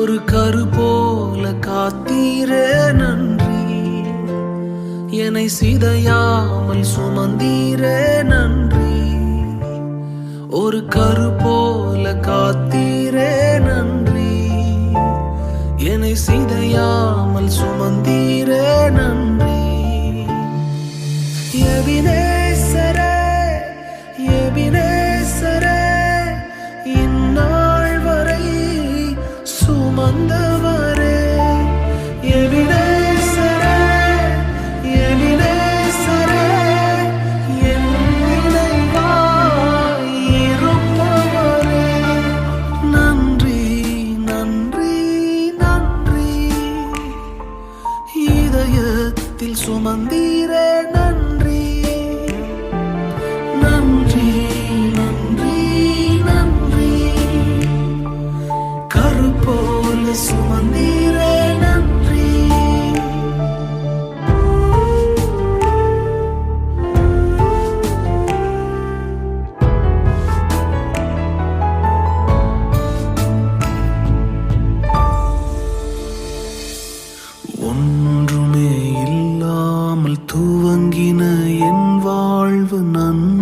ஒரு கரு போல காத்தீரே நன்றி, என்னை சிதையாமல் சுமந்தீரே நன்றி. ஒரு கரு போல காத்தீரே நன்றி, என்னை சிதையாமல் சுமந்தீரே நன்றி. எபினேசரே, எபினேசரே, இந்நாள் வரை சுமந்தவரே. எபினேசரே, எபினேசரே, என் நினைவாய் இருப்பவரே. நன்றி, நன்றி, நன்றி, இதயத்தில் சுமந்தீரே நன்றி. நன்றி, நன்றி, நன்றி, கரு போல சுமந்தீரே நன்றி. ஒன்றுமே இல்லாமல் துவங்கின என் வாழ்வு நன்றி.